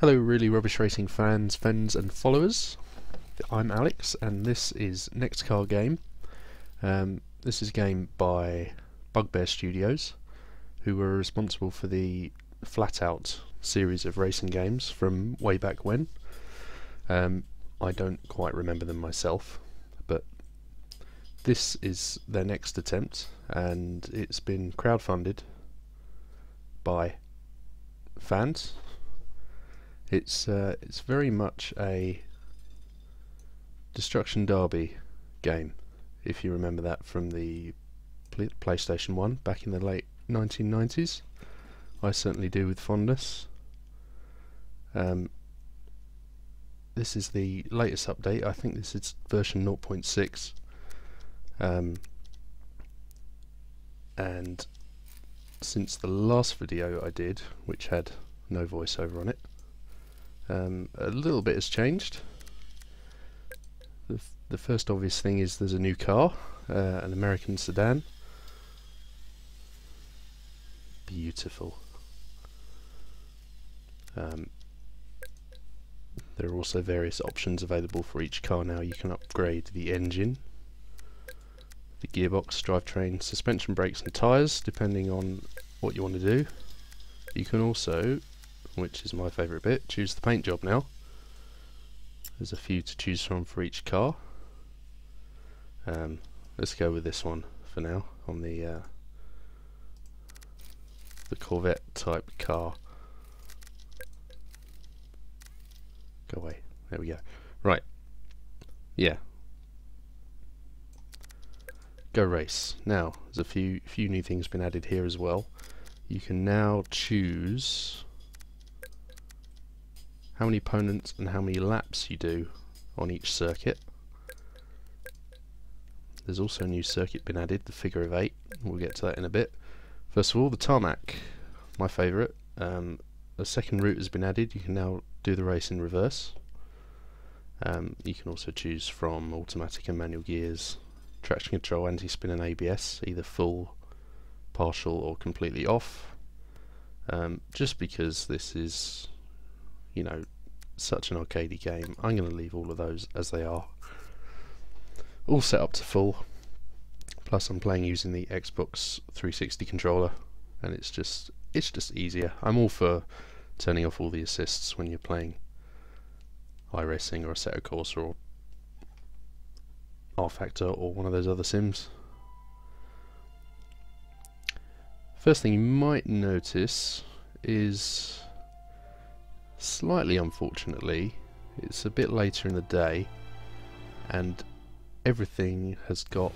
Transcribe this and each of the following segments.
Hello really rubbish racing fans, friends and followers. I'm Alex and this is Next Car Game. This is a game by Bugbear Studios, who were responsible for the Flat Out series of racing games from way back when. I don't quite remember them myself, but this is their next attempt and it's been crowdfunded by fans. It's very much a Destruction Derby game, if you remember that from the PlayStation 1 back in the late 1990s. I certainly do with fondness. This is the latest update. I think this is version 0.6. And since the last video I did, which had no voiceover on it, a little bit has changed. The first obvious thing is there's a new car, an American sedan. Beautiful. There are also various options available for each car now. You can upgrade the engine, the gearbox, drivetrain, suspension, brakes and tyres, depending on what you want to do. You can also, which is my favourite bit, choose the paint job now. There's a few to choose from for each car. Let's go with this one for now, on the Corvette type car. Go away. There we go. Right. Yeah. Go race. Now, there's a few new things been added here as well. You can now choose how many opponents and how many laps you do on each circuit. There's also a new circuit been added, the figure of 8. We'll get to that in a bit. First of all, the tarmac, my favourite. A second route has been added. You can now do the race in reverse. You can also choose from automatic and manual gears, traction control, anti-spin and ABS, either full, partial or completely off. Just because this is, you know, such an arcadey game, I'm going to leave all of those as they are. All set up to full. Plus I'm playing using the Xbox 360 controller, and it's just easier. I'm all for turning off all the assists when you're playing iRacing or Assetto Corsa or R-Factor or one of those other sims. First thing you might notice is, slightly unfortunately, it's a bit later in the day and everything has got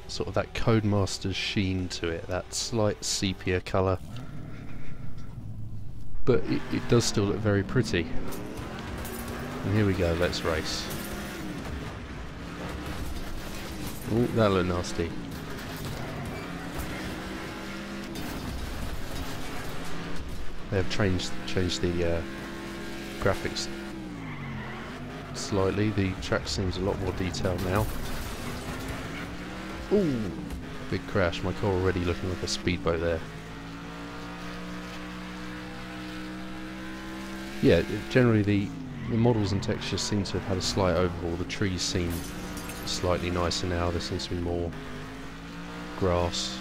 sort of that Codemasters sheen to it, that slight sepia colour, but it does still look very pretty. And here we go, let's race. Oh, that looked nasty. They have changed the graphics slightly. The track seems a lot more detailed now. Ooh, big crash. My car already looking like a speedboat there. Yeah, generally the models and textures seem to have had a slight overhaul. The trees seem slightly nicer now. There seems to be more grass.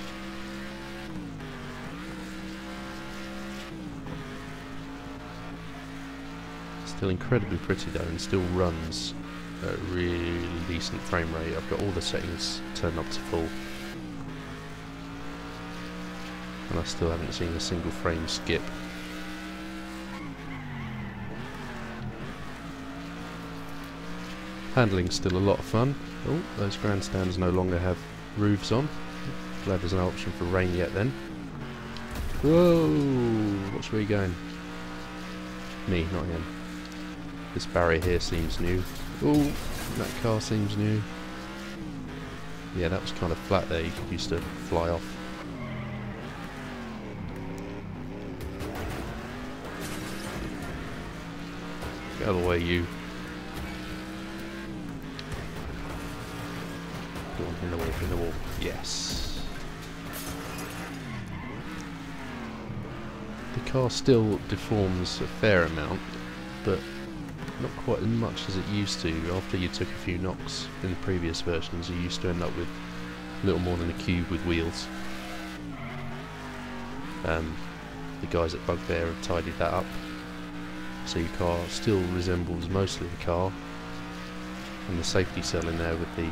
Still incredibly pretty though, and still runs at a really decent frame rate. I've got all the settings turned up to full, and I still haven't seen a single frame skip. Handling's still a lot of fun. Oh, those grandstands no longer have roofs on. Glad there's no option for rain yet then. Whoa! Watch where you're going. Me, not him. This barrier here seems new. Oh, that car seems new. Yeah, that was kind of flat there. You could use to fly off. Get out of the way, you. Go on, in the wall, in the wall. Yes. The car still deforms a fair amount, but not quite as much as it used to. After you took a few knocks in the previous versions, you used to end up with a little more than a cube with wheels. The guys at Bugbear have tidied that up, so your car still resembles mostly the car, and the safety cell in there with the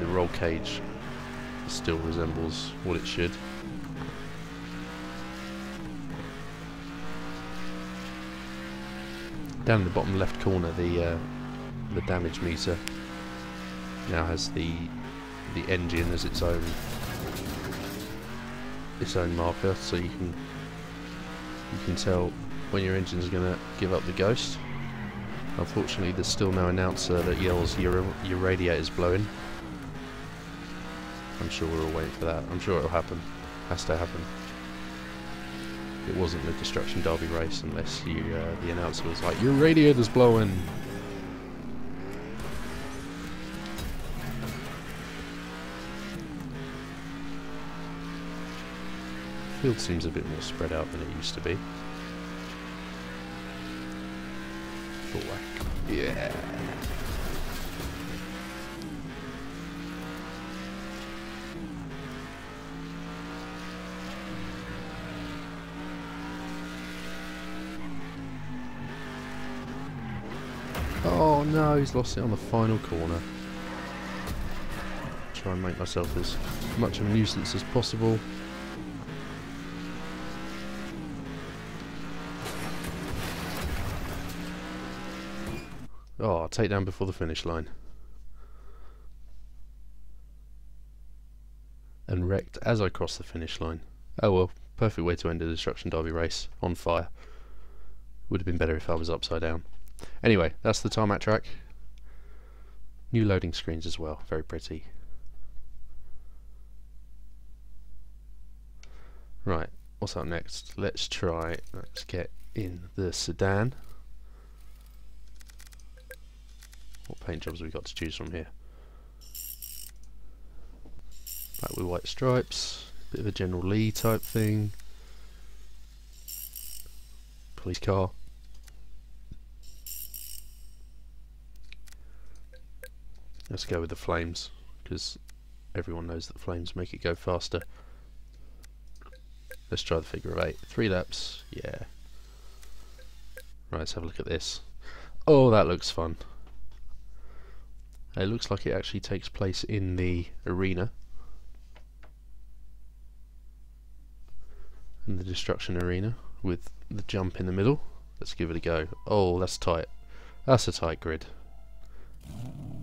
roll cage still resembles what it should. Down in the bottom left corner, the damage meter now has the engine as its own marker, so you can tell when your engine's going to give up the ghost. Unfortunately, there's still no announcer that yells your radiator's blowing. I'm sure we're all waiting for that. I'm sure it'll happen. Has to happen. It wasn't the Destruction Derby race unless the announcer was like, your radiator's blowing. The field seems a bit more spread out than it used to be. Full whack. Yeah. Oh no, he's lost it on the final corner. Try and make myself as much of a nuisance as possible. Oh, takedown before the finish line. And wrecked as I crossed the finish line. Oh well, perfect way to end a Destruction Derby race, on fire. Would have been better if I was upside down. Anyway, that's the tarmac track. New loading screens as well, very pretty. Right, what's up next? Let's get in the sedan. What paint jobs have we got to choose from here? Black with white stripes, bit of a General Lee type thing. Police car. Let's go with the flames, because everyone knows that flames make it go faster. Let's try the figure of 8. 3 laps, yeah. Right, let's have a look at this. Oh, that looks fun. It looks like it actually takes place in the arena. In the destruction arena, with the jump in the middle. Let's give it a go. Oh, that's tight. That's a tight grid.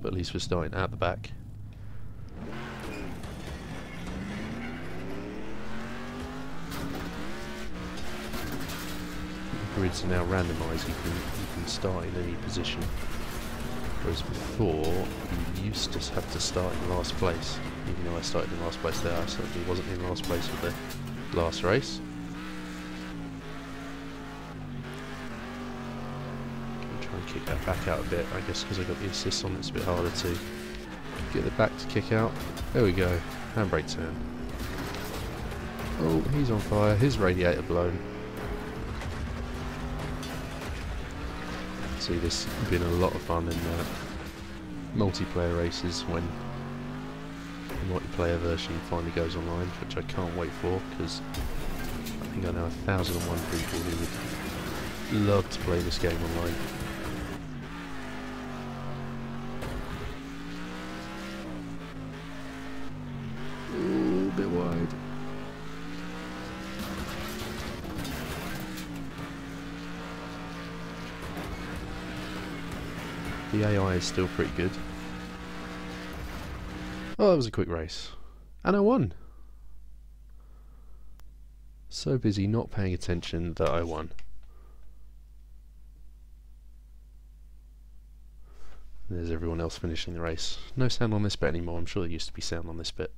But at least we're starting at the back. The grids are now randomised. You can start in any position. Whereas before, you used to have to start in last place. Even though I started in last place there, I certainly wasn't in last place with the last race. Kick that back out a bit, I guess, because I got the assist on. It's a bit harder to get the back to kick out. There we go, handbrake turn. Oh, he's on fire, his radiator blown. See, this has been a lot of fun in multiplayer races when the multiplayer version finally goes online, which I can't wait for, because I think I know 1,001 people who would love to play this game online. Bit wide. The AI is still pretty good. Oh, that was a quick race. And I won! So busy not paying attention that I won. There's everyone else finishing the race. No sound on this bit anymore. I'm sure there used to be sound on this bit.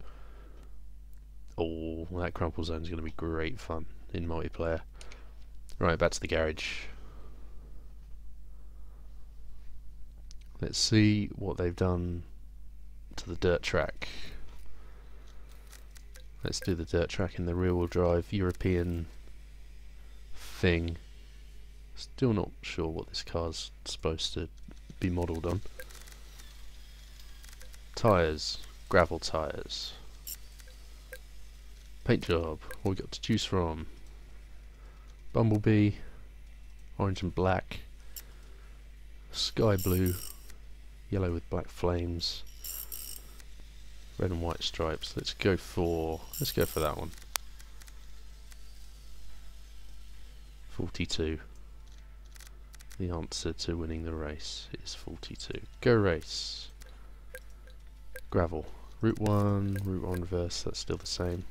Oh, that crumple zone is going to be great fun in multiplayer. Right, back to the garage. Let's see what they've done to the dirt track. Let's do the dirt track in the rear-wheel drive European thing. Still not sure what this car's supposed to be modelled on. Tyres, gravel tyres. Paint job, what we got to choose from? Bumblebee, orange and black, sky blue, yellow with black flames, red and white stripes. Let's go for that one. 42. The answer to winning the race is 42. Go race. Gravel. Route 1, Route 1 reverse, that's still the same.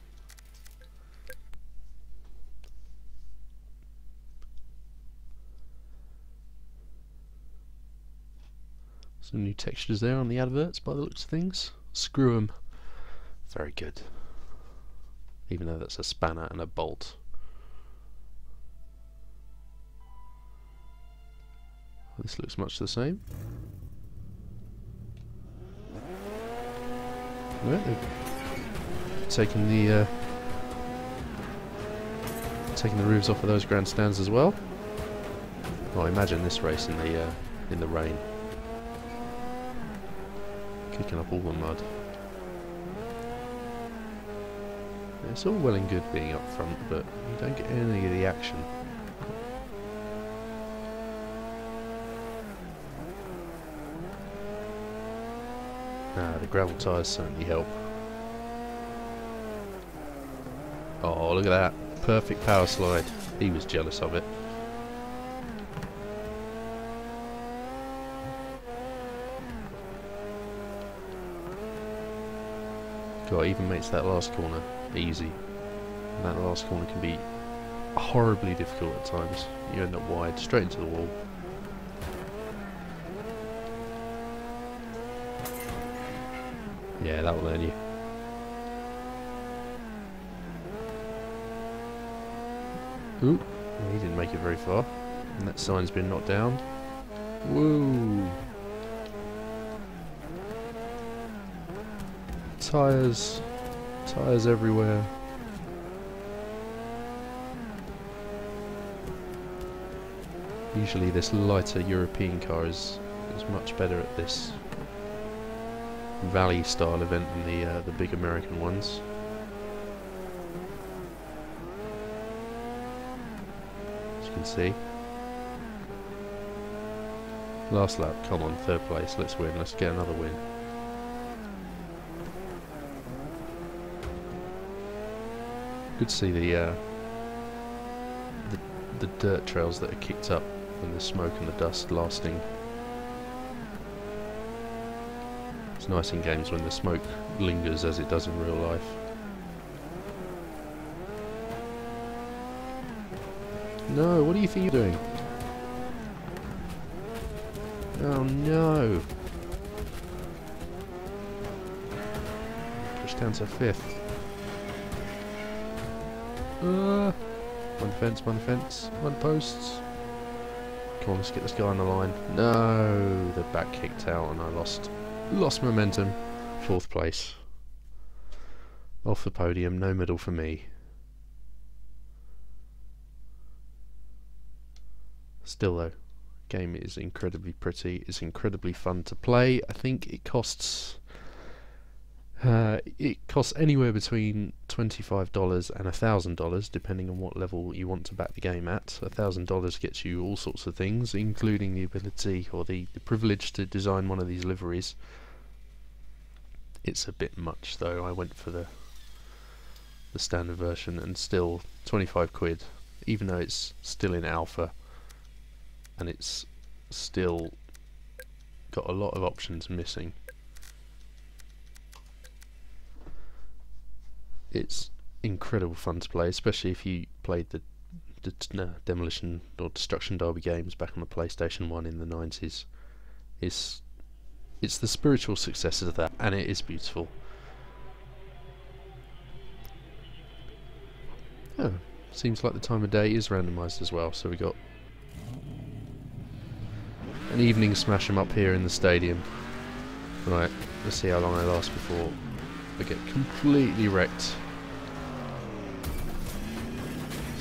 Some new textures there on the adverts by the looks of things. Screw 'em. Very good. Even though that's a spanner and a bolt. This looks much the same. Yeah, they've taken the roofs off of those grandstands as well. Well, imagine this race in the rain, kicking up all the mud. It's all well and good being up front, but you don't get any of the action. The gravel tyres certainly help. Oh, look at that. Perfect power slide. He was jealous of it. God, even makes that last corner easy. And that last corner can be horribly difficult at times. You end up wide, straight into the wall. Yeah, that will learn you. Ooh, he didn't make it very far. And that sign's been knocked down. Woo! Tyres everywhere. Usually this lighter European car is much better at this valley style event than the big American ones. As you can see. Last lap, come on, third place, let's win, let's get another win. Good to see the dirt trails that are kicked up and the smoke and the dust lasting. It's nice in games when the smoke lingers as it does in real life. No, what do you think you're doing? Oh no! Push down to 5th. One fence, one posts. Come on, let's get this guy on the line. No, the back kicked out and I lost momentum. 4th place. Off the podium, no medal for me. Still though, game is incredibly pretty, it's incredibly fun to play. I think it costs anywhere between $25 and $1,000 depending on what level you want to back the game at. $1,000 gets you all sorts of things, including the ability or the privilege to design one of these liveries. It's a bit much though. I went for the standard version and still 25 quid, even though it's still in alpha and it's still got a lot of options missing. It's incredible fun to play, especially if you played the Demolition or Destruction Derby games back on the PlayStation 1 in the 90s. It's the spiritual successor to that, and it is beautiful. Oh, seems like the time of day is randomised as well, so we got an evening smash 'em up here in the stadium. Right, let's see how long I last before I get completely wrecked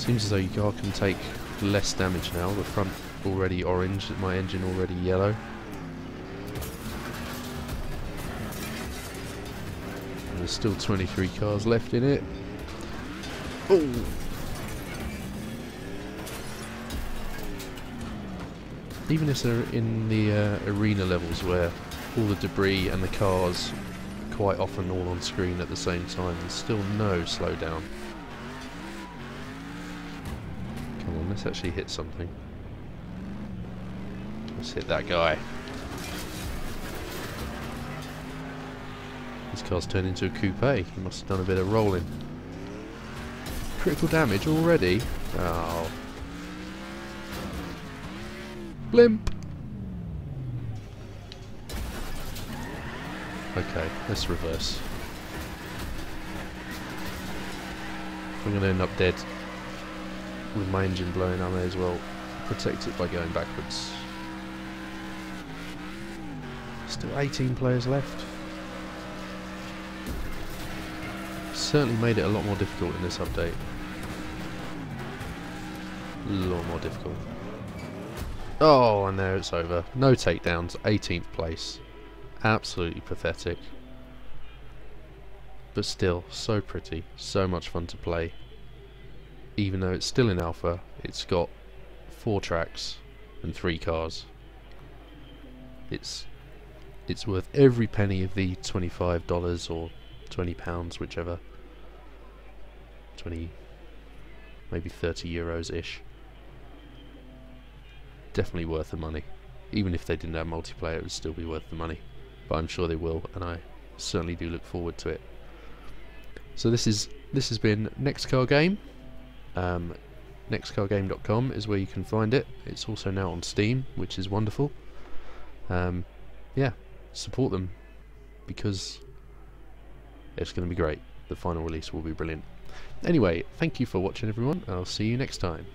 Seems as though your car can take less damage now. The front already orange, my engine already yellow. And there's still 23 cars left in it. Oh! Even if they're in the arena levels where all the debris and the cars quite often all on screen at the same time, there's still no slowdown. Come on, let's actually hit something. Let's hit that guy. This car's turned into a coupe. He must have done a bit of rolling. Critical damage already? Oh. Blimp! Okay, let's reverse. If I'm going to end up dead with my engine blowing, I may as well protect it by going backwards. Still 18 players left. Certainly made it a lot more difficult in this update. A lot more difficult. Oh, and there it's over. No takedowns, 18th place. Absolutely pathetic. But still, so pretty, so much fun to play. Even though it's still in alpha, it's got 4 tracks and 3 cars. It's worth every penny of the $25 or £20, whichever. 20, maybe 30 euros-ish. Definitely worth the money. Even if they didn't have multiplayer, it would still be worth the money. But I'm sure they will, and I certainly do look forward to it. So this has been Next Car Game. Nextcargame.com is where you can find it. It's also now on Steam, which is wonderful. Yeah, support them because it's going to be great. The final release will be brilliant. Anyway, thank you for watching, everyone. I'll see you next time.